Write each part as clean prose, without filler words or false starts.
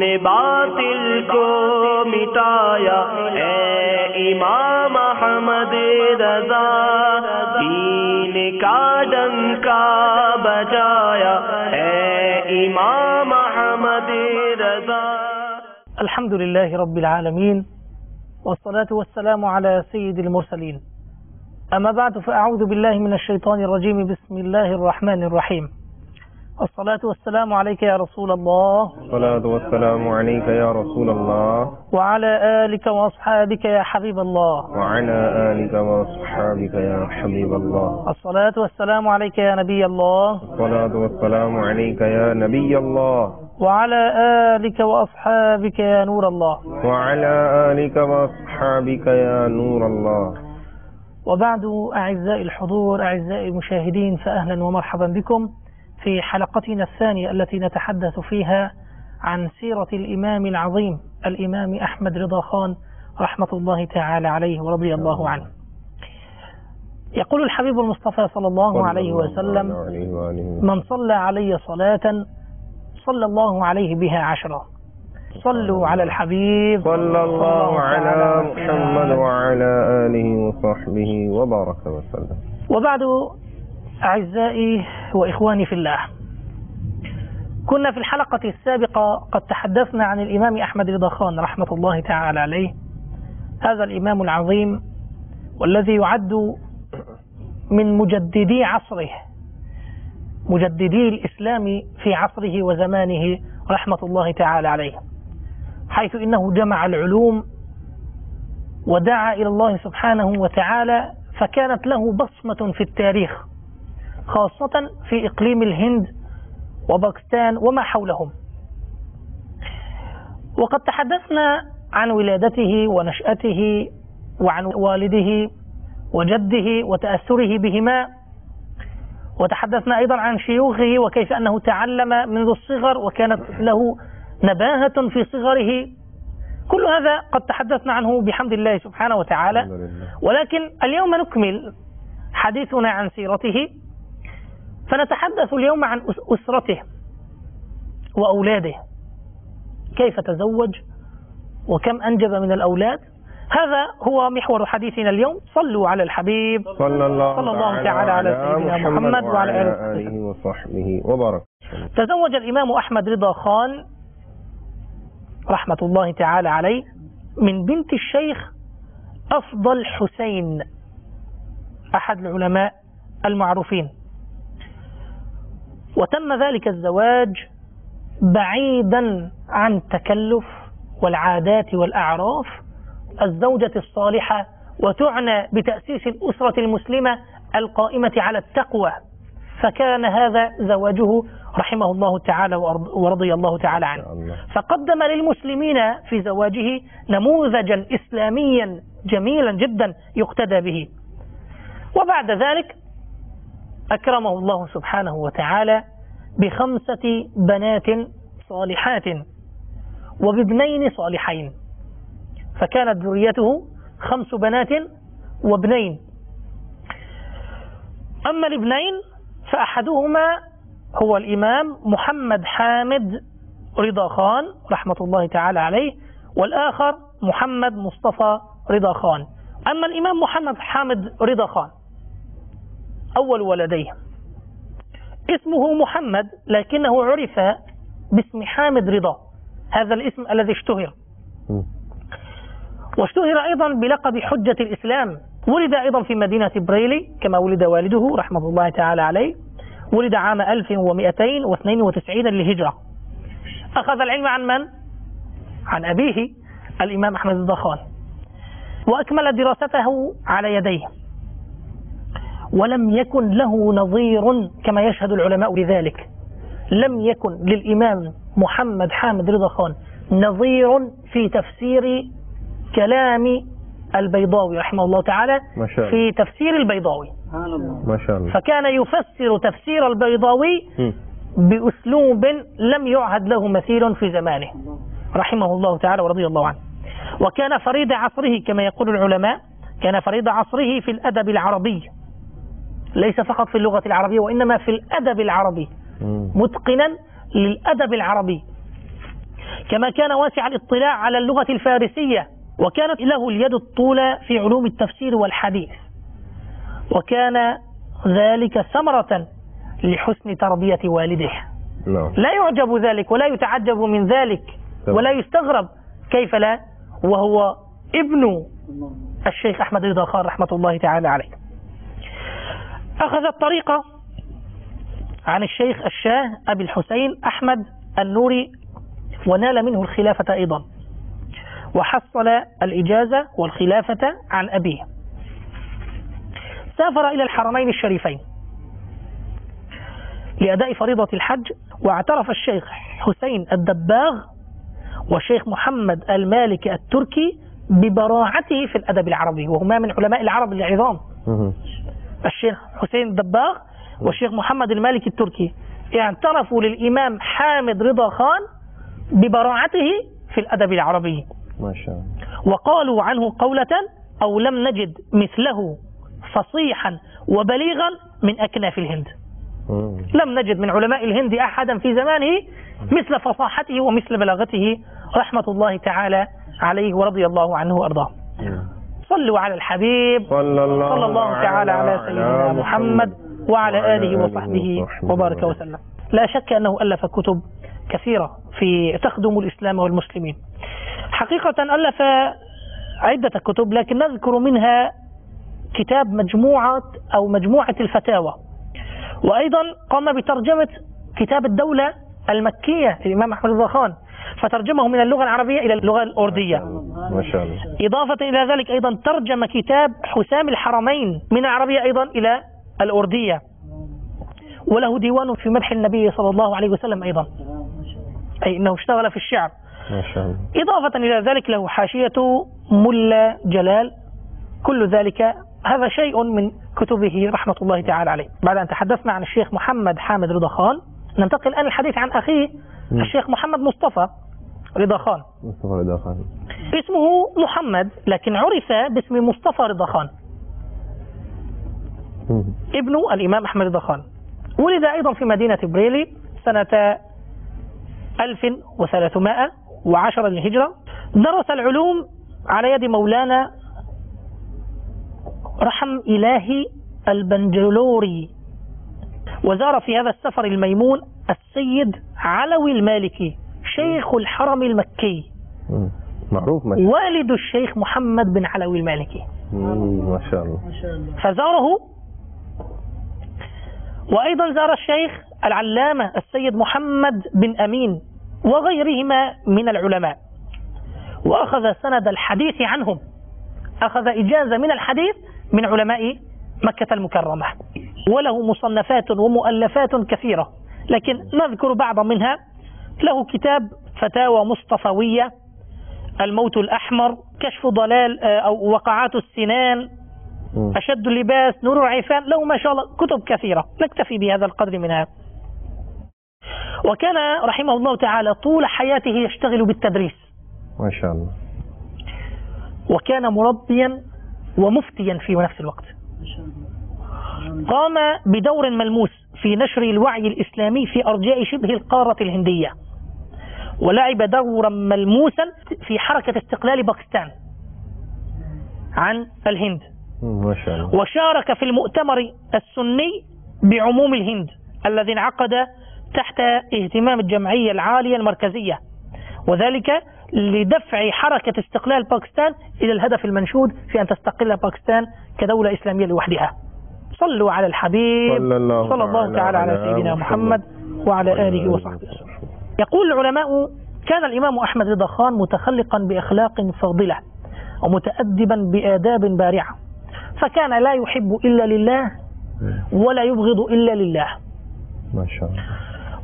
तूने बातिल को मिटाया ए इमाम अहमद रजा, दीन का डंका बजाया ए इमाम अहमद रजा। अल्हम्दुलिल्लाहि रब्बिल आलमीन वस्सलातु वस्सलामु अला सय्यिदिल मुरसलीन। अम्मा बाद फअऊज़ु बिल्लाहि मिनश शैतानिर रजीम। बिस्मिल्लाहिर रहमानिर रहीम। अस्सलातु वस्सलामु अलैका या रसूलल्लाह। अस्सलातु वस्सलामु अलैका या रसूलल्लाह। व अला आलिका व अस्हाबिका या हबीबल्लाह। व अला आलिका व अस्हाबिका या हबीबल्लाह। अस्सलातु वस्सलामु अलैका या नबियल्लाह। अस्सलातु वस्सलामु अलैका या नबियल्लाह। व अला आलिका व अस्हाबिका या नूरल्लाह। व अला आलिका व अस्हाबिका या नूरल्लाह। وبعد أعزائي الحضور أعزائي المشاهدين، فأهلا ومرحبا بكم في حلقتنا الثانية التي نتحدث فيها عن سيرة الإمام العظيم الإمام أحمد رضا خان رحمة الله تعالى عليه ورضي الله عنه. يقول الحبيب المصطفى صلى الله عليه وسلم: من صلى علي صلاة صلى الله عليه بها 10. صلوا على الحبيب صلى الله على محمد وعلى آله وصحبه وبارك وسلم. وبعد أعزائي وإخواني في الله، كنا في الحلقة السابقة قد تحدثنا عن الإمام أحمد رضا خان رحمة الله تعالى عليه، هذا الإمام العظيم والذي يعد من مجددي عصره، مجددي الإسلام في عصره وزمانه رحمة الله تعالى عليه، حيث إنه جمع العلوم ودعا إلى الله سبحانه وتعالى، فكانت له بصمة في التاريخ، خاصة في إقليم الهند وباكستان وما حولهم. وقد تحدثنا عن ولادته ونشأته وعن والده وجده وتأثره بهما، وتحدثنا أيضا عن شيوخه وكيف أنه تعلم منذ الصغر وكانت له نباهة في صغره. كل هذا قد تحدثنا عنه بحمد الله سبحانه وتعالى، ولكن اليوم نكمل حديثنا عن سيرته، فنتحدث اليوم عن أسرته وأولاده، كيف تزوج وكم أنجب من الأولاد. هذا هو محور حديثنا اليوم. صلوا على الحبيب صلى الله تعالى على سيدنا محمد وعلى آله وصحبه وبارك. تزوج الإمام أحمد رضا خان رحمة الله تعالى عليه من بنت الشيخ أفضل حسين، أحد العلماء المعروفين، وتم ذلك الزواج بعيدا عن التكلف والعادات والأعراف، الزوجة الصالحة، وتعنى بتأسيس الأسرة المسلمة القائمة على التقوى. فكان هذا زواجه رحمه الله تعالى ورضي الله تعالى عنه، فقدم للمسلمين في زواجه نموذجا إسلاميا جميلا جدا يقتدى به. وبعد ذلك أكرمه الله سبحانه وتعالى ب5 بنات صالحات وبابنين صالحين، فكانت ذريته 5 بنات وابنين. أما الابنين فأحدهما هو الإمام محمد حامد رضا خان رحمة الله تعالى عليه، والآخر محمد مصطفى رضا خان. أما الإمام محمد حامد رضا خان أول ولديه اسمه محمد، لكنه عرف باسم حامد رضا، هذا الاسم الذي اشتهر، واشتهر أيضا بلقب حجة الإسلام. ولد أيضا في مدينة بريلي كما ولد والده رحمة الله تعالى عليه، ولد عام 1292 للهجرة. أخذ العلم عن من؟ عن أبيه الإمام أحمد رضا خان، وأكمل دراسته على يديه، ولم يكن له نظير كما يشهد العلماء بذلك. لم يكن للإمام محمد حامد رضا خان نظير في تفسير كلام البيضاوي رحمه الله تعالى، في تفسير البيضاوي ما شاء الله. فكان يفسر تفسير البيضاوي بأسلوب لم يعهد له مثيل في زمانه رحمه الله تعالى ورضي الله عنه. وكان فريد عصره كما يقول العلماء، كان فريد عصره في الأدب العربي، ليس فقط في اللغة العربية وإنما في الأدب العربي، متقنا للأدب العربي. كما كان واسع الاطلاع على اللغة الفارسية، وكانت له اليد الطولى في علوم التفسير والحديث، وكان ذلك ثمرة لحسن تربية والده. لا يعجب ذلك ولا يتعجب من ذلك ولا يستغرب، كيف لا، وهو ابن الشيخ أحمد رضا خان رحمة الله تعالى عليه. أخذ الطريقة عن الشيخ الشاه أبي الحسين أحمد النوري، ونال منه الخلافة أيضا، وحصل الإجازة والخلافة عن أبيه. سافر إلى الحرمين الشريفين لأداء فريضة الحج، واعترف الشيخ حسين الدباغ والشيخ محمد المالكي التركي ببراعته في الأدب العربي، وهما من علماء العرب العظام. الشيخ حسين الدباغ والشيخ محمد المالكي التركي اعترفوا للإمام حامد رضا خان ببراعته في الأدب العربي، ما شاء الله، وقالوا عنه قولة: أو لم نجد مثله فصيحا وبليغا من أكناف الهند. لم نجد من علماء الهند أحدا في زمانه مثل فصاحته ومثل بلاغته رحمة الله تعالى عليه ورضي الله عنه وأرضاه. صلوا على الحبيب صلى الله تعالى على سيدنا محمد وعلى آله وصحبه وبارك وسلم. لا شك أنه ألف كتب كثيرة في تخدم الإسلام والمسلمين. حقيقة ألف عدة كتب، لكن نذكر منها كتاب مجموعة الفتاوى، وأيضا قام بترجمة كتاب الدولة المكية للإمام أحمد رضا خان، فترجمه من اللغة العربية إلى اللغة الأردية ما شاء الله. إضافة إلى ذلك أيضا ترجم كتاب حسام الحرمين من العربية أيضا إلى الأردية، وله ديوان في مدح النبي صلى الله عليه وسلم أيضا، أي أنه اشتغل في الشعر ما شاء الله. إضافة إلى ذلك له حاشية ملا جلال. كل ذلك هذا شيء من كتبه رحمة الله تعالى عليه. بعد أن تحدثنا عن الشيخ محمد حامد رضا خان، ننتقل الآن الحديث عن أخيه الشيخ محمد مصطفى رضا خان. اسمه محمد، لكن عرف باسم مصطفى رضا خان، ابن الإمام أحمد رضا خان. ولد أيضا في مدينة بريلي سنة 1310 للهجرة. درس العلوم على يد مولانا رحم إلهي البنجلوري، وزار في هذا السفر الميمون السيد علوي المالكي شيخ الحرم المكي، معروف والد الشيخ محمد بن علوي المالكي ما شاء الله. فزاره. وأيضا زار الشيخ العلامة السيد محمد بن أمين وغيرهما من العلماء، وأخذ سند الحديث عنهم، أخذ إجازة من الحديث من علماء مكة المكرمة، وله مصنفات ومؤلفات كثيرة، لكن نذكر بعض منها. له كتاب فتاوى مصطفوية، الموت الأحمر، كشف ضلال أو وقعات السنان، أشد اللباس، نور العرفان. له ما شاء الله كتب كثيرة، نكتفي بهذا القدر منها. وكان رحمه الله تعالى طول حياته يشتغل بالتدريس ما شاء الله، وكان مربيا ومفتيا في نفس الوقت. قام بدور ملموس في نشر الوعي الإسلامي في أرجاء شبه القارة الهندية، ولعب دورا ملموسا في حركة استقلال باكستان عن الهند ما شاء الله. وشارك في المؤتمر السني بعموم الهند الذي انعقد تحت اهتمام الجمعية العالية المركزية، وذلك لدفع حركة استقلال باكستان إلى الهدف المنشود في أن تستقل باكستان كدولة إسلامية لوحدها. صلوا على الحبيب صلى الله تعالى على سيدنا محمد وعلى آله وصحبه. يقول العلماء: كان الإمام أحمد رضا خان متخلقا بأخلاق فاضلة ومتأدبا بآداب بارعة، فكان لا يحب إلا لله ولا يبغض إلا لله ما شاء الله.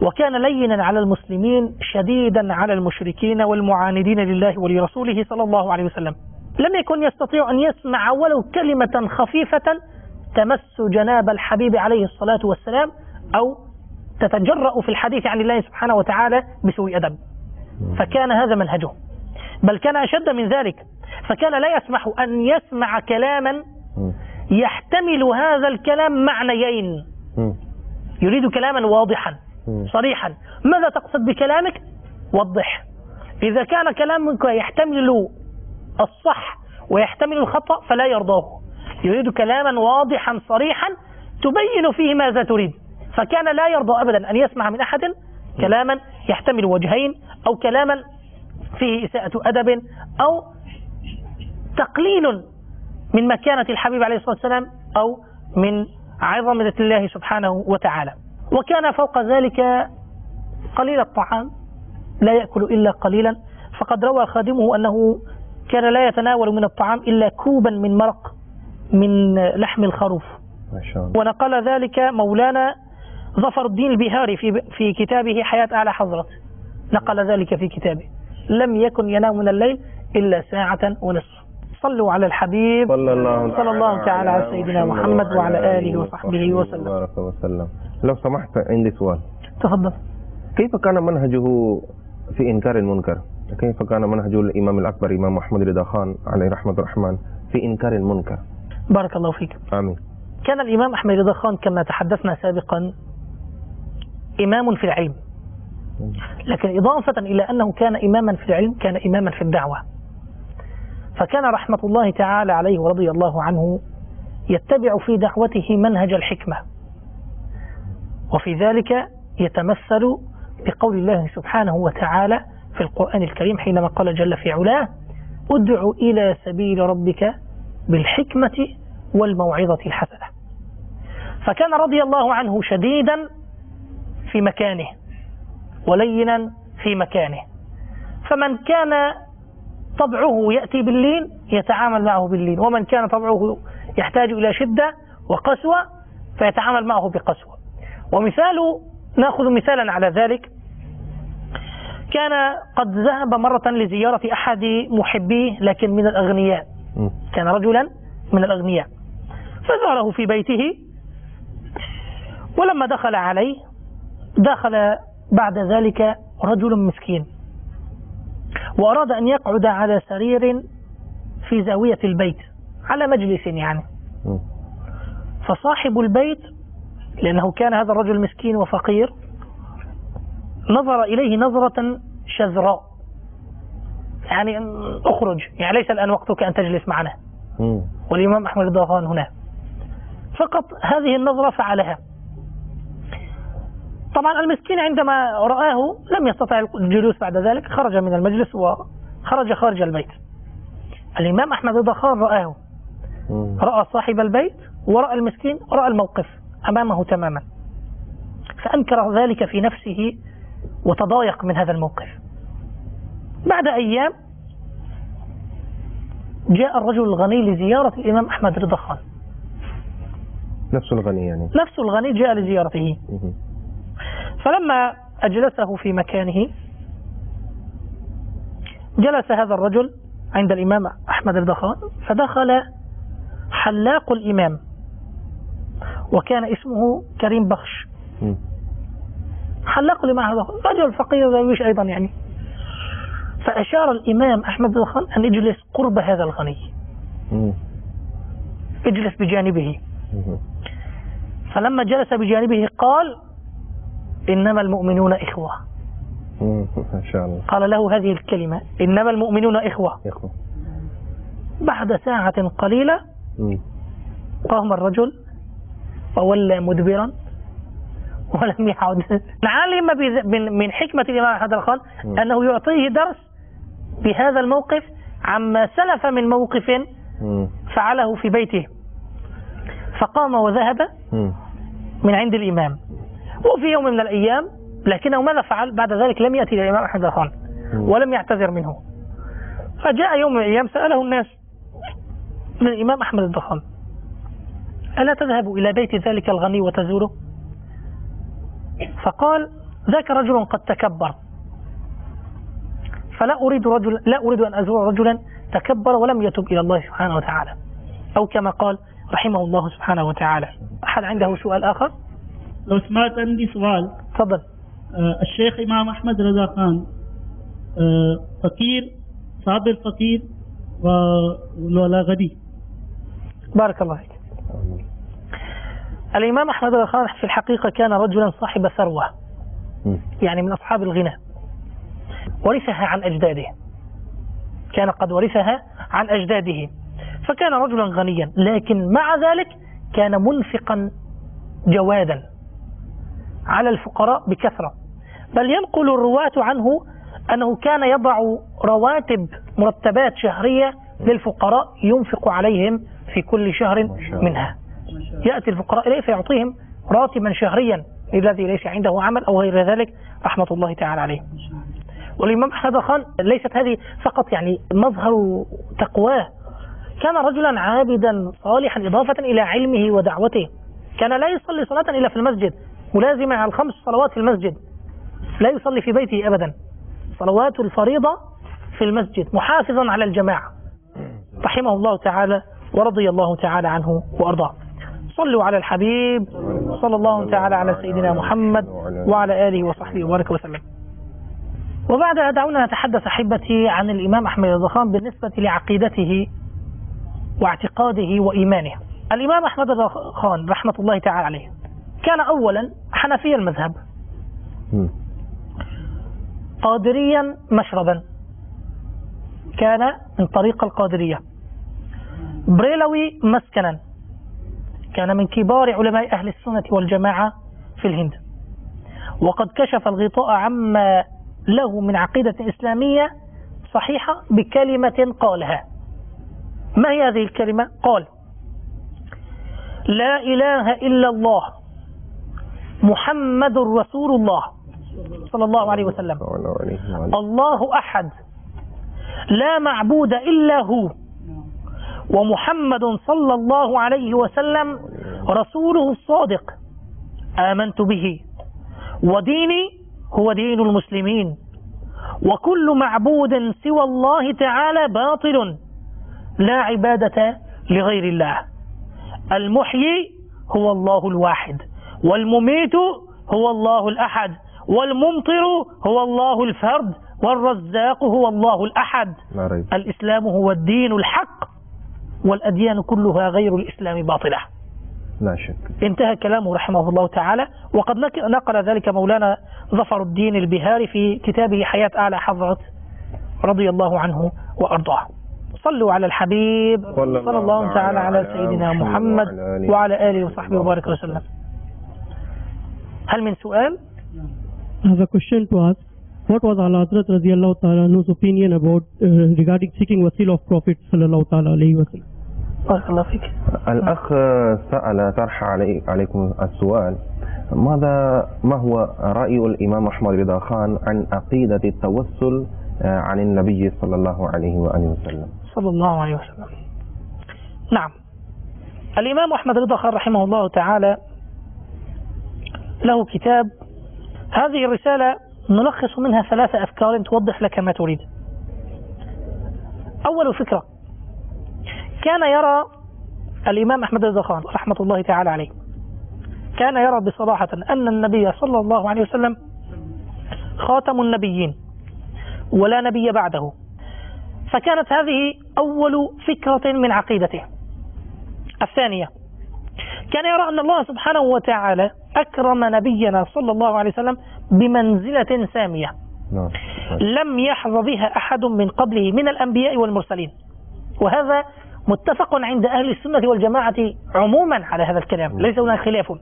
وكان لينا على المسلمين شديدا على المشركين والمعاندين لله ولرسوله صلى الله عليه وسلم. لم يكن يستطيع أن يسمع ولو كلمة خفيفة تمس جناب الحبيب عليه الصلاة والسلام أو تتجرأ في الحديث عن الله سبحانه وتعالى بسوء أدب، فكان هذا منهجه. بل كان أشد من ذلك، فكان لا يسمح أن يسمع كلاما يحتمل هذا الكلام معنيين. يريد كلاما واضحا صريحا. ماذا تقصد بكلامك؟ وضح. إذا كان كلامك يحتمل الصح ويحتمل الخطأ فلا يرضاه، يريد كلاما واضحا صريحا تبين فيه ماذا تريد، فكان لا يرضى أبدا أن يسمع من أحد كلاما يحتمل وجهين، أو كلاما فيه إساءة أدب، أو تقليل من مكانة الحبيب عليه الصلاة والسلام، أو من عظمة الله سبحانه وتعالى. وكان فوق ذلك قليل الطعام، لا يأكل إلا قليلا، فقد روى خادمه أنه كان لا يتناول من الطعام إلا كوبا من مرق من لحم الخروف. ما شاء الله. ونقل ذلك مولانا ظفر الدين البهاري في كتابه حياة أعلى حضرة، نقل ذلك في كتابه: لم يكن ينام من الليل إلا ساعة ونصف. صلوا على الحبيب صلى الله تعالى على سيدنا محمد وعلى آله وصحبه وسلم. لو سمحت عندي سؤال. تفضل. كيف كان منهجه في إنكار المنكر؟ كيف كان منهج الإمام الأكبر إمام أحمد رضا خان عليه رحمة الرحمن في إنكار المنكر؟ بارك الله فيك. آمين. كان الإمام أحمد رضا خان كما تحدثنا سابقا إمام في العلم، لكن إضافة إلى أنه كان إماما في العلم كان إماما في الدعوة. فكان رحمة الله تعالى عليه ورضي الله عنه يتبع في دعوته منهج الحكمة، وفي ذلك يتمثل بقول الله سبحانه وتعالى في القرآن الكريم حينما قال جل في علاه: ادع إلى سبيل ربك بالحكمة والموعظة الحسنة. فكان رضي الله عنه شديدا في مكانه ولينا في مكانه، فمن كان طبعه يأتي باللين يتعامل معه باللين، ومن كان طبعه يحتاج إلى شدة وقسوة فيتعامل معه بقسوة. نأخذ مثالا على ذلك: كان قد ذهب مرة لزيارة أحد محبيه لكن من الأغنياء، كان رجلا من الأغنياء، فزاره في بيته، ولما دخل عليه دخل بعد ذلك رجل مسكين وأراد أن يقعد على سرير في زاوية البيت على مجلس يعني. فصاحب البيت لأنه كان هذا الرجل مسكين وفقير نظر إليه نظرة شذراء، يعني اخرج، يعني ليس الآن وقتك أن تجلس معنا، والإمام أحمد رضي الله عنه هنا. فقط هذه النظرة فعلها. طبعا المسكين عندما رآه لم يستطع الجلوس بعد ذلك، خرج من المجلس وخرج خارج البيت. الإمام أحمد رضي الله عنه رآه، رأى صاحب البيت ورأى المسكين، رأى الموقف أمامه تماما، فأنكر ذلك في نفسه وتضايق من هذا الموقف. بعد أيام جاء الرجل الغني لزيارة الإمام أحمد رضا خان، نفس الغني يعني نفس الغني جاء لزيارته. فلما أجلسه في مكانه جلس هذا الرجل عند الإمام أحمد رضا خان، فدخل حلاق الإمام وكان اسمه كريم بخش. حلاق الإمام رجل فقير ذويش أيضا يعني. فأشار الإمام أحمد رضا خان أن يجلس قرب هذا الغني، اجلس بجانبه. فلما جلس بجانبه قال: إنما المؤمنون إخوة. ما شاء الله. قال له هذه الكلمة: إنما المؤمنون إخوة. بعد ساعة قليلة قام الرجل وولى مدبرا ولم يعد. العالم من حكمة الإمام أحمد رضا خان أنه يعطيه درس بهذا الموقف عما سلف من موقف فعله في بيته. فقام وذهب من عند الإمام، وفي يوم من الأيام لكنه ماذا فعل بعد ذلك؟ لم يأتي للإمام أحمد رضا خان ولم يعتذر منه. فجاء يوم من الأيام سأله الناس من الإمام أحمد رضا خان: ألا تذهب إلى بيت ذلك الغني وتزوره؟ فقال: ذاك رجل قد تكبر، فلا أريد أن أزور رجلا تكبر ولم يتب إلى الله سبحانه وتعالى، أو كما قال رحمه الله سبحانه وتعالى. أحد عنده سؤال آخر؟ لو سمعت عندي سؤال. تفضل. الشيخ إمام أحمد رضا خان فقير، صابر فقير ولا غني؟ بارك الله فيك. الإمام أحمد رضا خان في الحقيقة كان رجلا صاحب ثروة، يعني من أصحاب الغنى، ورثها عن أجداده، كان قد ورثها عن أجداده، فكان رجلا غنيا، لكن مع ذلك كان منفقا جوادا على الفقراء بكثرة. بل ينقل الرواة عنه أنه كان يضع رواتب مرتبات شهرية للفقراء ينفق عليهم في كل شهر منها. يأتي الفقراء إليه فيعطيهم راتبا شهريا الذي ليس عنده عمل أو غير ذلك، رحمة الله تعالى عليه. والإمام أحمد خان ليست هذه فقط يعني مظهر تقواه، كان رجلا عابدا صالحا إضافة إلى علمه ودعوته، كان لا يصلي صلاة إلا في المسجد، ملازما على الخمس صلوات في المسجد، لا يصلي في بيته أبدا، صلوات الفريضة في المسجد، محافظا على الجماعة، رحمه الله تعالى ورضي الله تعالى عنه وأرضاه. صلوا على الحبيب صلى الله تعالى على سيدنا محمد وعلى آله وصحبه وبارك وسلم. وبعدها دعونا نتحدث أحبتي عن الإمام أحمد رضا خان بالنسبة لعقيدته واعتقاده وإيمانه. الإمام أحمد رضا خان رحمة الله تعالى عليه كان أولا حنفي المذهب، قادريا مشربا، كان من طريق القادرية، بريلوي مسكنا، كان من كبار علماء أهل السنة والجماعة في الهند، وقد كشف الغطاء عما له من عقيدة إسلامية صحيحة بكلمة قالها. ما هي هذه الكلمة؟ قال: لا إله إلا الله محمد رسول الله صلى الله عليه وسلم، الله أحد لا معبود إلا هو، ومحمد صلى الله عليه وسلم رسوله الصادق، آمنت به، وديني هو دين المسلمين، وكل معبود سوى الله تعالى باطل، لا عبادة لغير الله، المحيي هو الله الواحد، والمميت هو الله الأحد، والممطر هو الله الفرد، والرزاق هو الله الأحد، الإسلام هو الدين الحق، والأديان كلها غير الإسلام باطلة. لا شك. انتهى كلامه رحمه الله تعالى، وقد نقل ذلك مولانا ظفر الدين البهاري في كتابه حياة أعلى حضرة رضي الله عنه وأرضاه. صلوا على الحبيب صلى الله تعالى على سيدنا محمد وعلى آله وصحبه وبارك وسلم. هل من سؤال؟ I have a question to ask. What was Ala Hazrat radiyallahu ta'ala anhu's opinion about regarding seeking wasil of Prophet sallallahu ta'ala alayhi wa sallam? بارك الله فيك. الأخ سأل طرح عليكم السؤال: ما هو رأي الإمام أحمد رضا خان عن عقيدة التوسل عن النبي صلى الله عليه وآله وسلم؟ صلى الله عليه وسلم. نعم، الإمام أحمد رضا خان رحمه الله تعالى له كتاب، هذه الرسالة نلخص منها 3 أفكار توضح لك ما تريد. أول فكرة، كان يرى الإمام أحمد رضا خان رحمة الله تعالى عليه، كان يرى بصراحة أن النبي صلى الله عليه وسلم خاتم النبيين ولا نبي بعده، فكانت هذه أول فكرة من عقيدته. الثانية، كان يرى أن الله سبحانه وتعالى أكرم نبينا صلى الله عليه وسلم بمنزلة سامية لم يحظ بها أحد من قبله من الأنبياء والمرسلين، وهذا متفق عند أهل السنة والجماعة عموما على هذا الكلام، ليس هناك خلاف.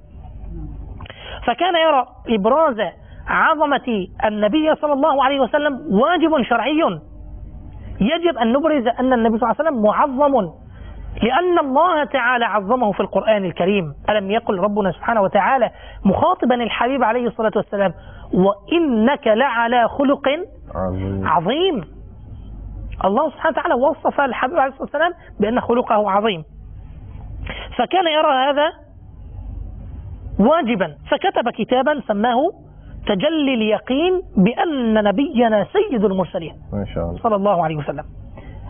فكان يرى إبراز عظمة النبي صلى الله عليه وسلم واجب شرعي، يجب أن نبرز أن النبي صلى الله عليه وسلم معظم، لأن الله تعالى عظمه في القرآن الكريم. ألم يقل ربنا سبحانه وتعالى مخاطبا الحبيب عليه الصلاة والسلام: وإنك لعلى خلق عظيم. الله سبحانه وتعالى وصف الحبيب عليه الصلاة والسلام بأن خلقه عظيم، فكان يرى هذا واجبا، فكتب كتابا سماه تجلي اليقين بأن نبينا سيد المرسلين ما شاء الله صلى الله عليه وسلم.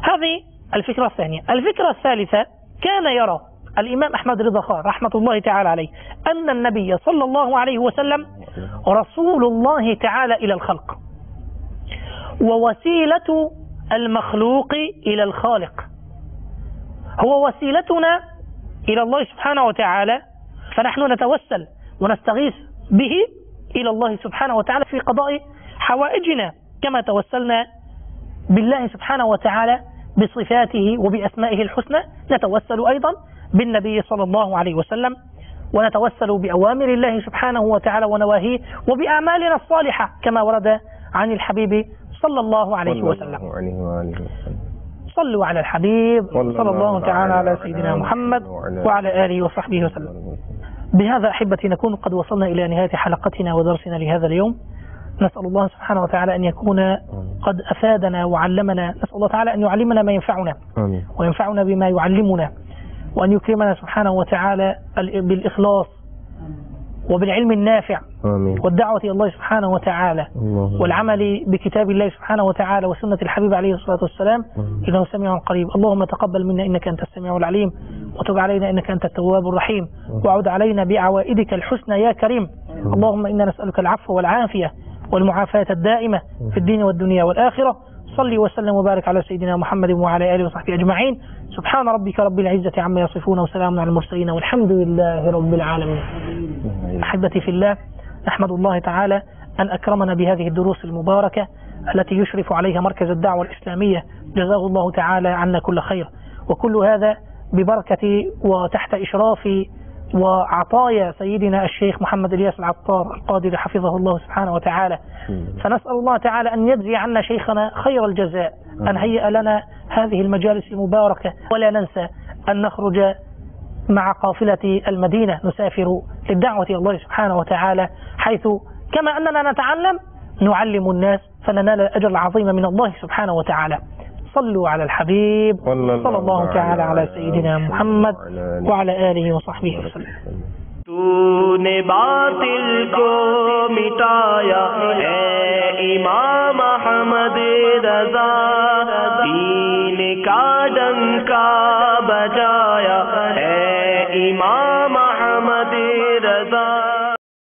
هذه الفكرة الثانية. الفكرة الثالثة، كان يرى الإمام أحمد رضا خان رحمة الله تعالى عليه أن النبي صلى الله عليه وسلم رسول الله تعالى إلى الخلق، ووسيلة المخلوق إلى الخالق، هو وسيلتنا إلى الله سبحانه وتعالى، فنحن نتوسل ونستغيث به إلى الله سبحانه وتعالى في قضاء حوائجنا كما توسلنا بالله سبحانه وتعالى بصفاته وبأسمائه الحسنى، نتوسل أيضا بالنبي صلى الله عليه وسلم، ونتوسل بأوامر الله سبحانه وتعالى ونواهيه وبأعمالنا الصالحة كما ورد عن الحبيب صلى الله عليه وسلم. صلوا على الحبيب صلى الله تعالى على سيدنا محمد وعلى آله وصحبه وسلم. بهذا أحبتي نكون قد وصلنا إلى نهاية حلقتنا ودرسنا لهذا اليوم. نسأل الله سبحانه وتعالى أن يكون قد أفادنا وعلمنا. نسأل الله تعالى أن يعلمنا ما ينفعنا وينفعنا بما يعلمنا، وأن يكرمنا سبحانه وتعالى بالإخلاص وبالعلم النافع والدعوة إلى الله سبحانه وتعالى والعمل بكتاب الله سبحانه وتعالى وسنة الحبيب عليه الصلاة والسلام، إنه سميع قريب. اللهم تقبل منا إنك أنت السميع العليم، وتب علينا إنك أنت التواب الرحيم، وعد علينا بعوائدك الحسنى يا كريم. اللهم إنا نسألك العفو والعافية والمعافاة الدائمة في الدين والدنيا والآخرة. صلي وسلم وبارك على سيدنا محمد وعلى آله وصحبه أجمعين. سبحان ربك رب العزة عما يصفون وسلام على المرسلين والحمد لله رب العالمين. أحبتي في الله، أحمد الله تعالى أن أكرمنا بهذه الدروس المباركة التي يشرف عليها مركز الدعوة الإسلامية، جزاه الله تعالى عنا كل خير، وكل هذا ببركة وتحت إشراف وعطايا سيدنا الشيخ محمد إلياس العطار القادر حفظه الله سبحانه وتعالى. فنسأل الله تعالى أن يجزي عنا شيخنا خير الجزاء، أن هيأ لنا هذه المجالس المباركة. ولا ننسى أن نخرج مع قافلة المدينة نسافر للدعوة إلى الله سبحانه وتعالى، حيث كما أننا نتعلم نعلم الناس فننال الأجر العظيم من الله سبحانه وتعالى. صلوا على الحبيب صلى الله تعالى على سيدنا محمد وعلى آله وصحبه وسلم. तूने बातिल को मिटाया है इमाम अहमद रज़ा, दीन का डंका बजाया है इमाम अहमद रज़ा।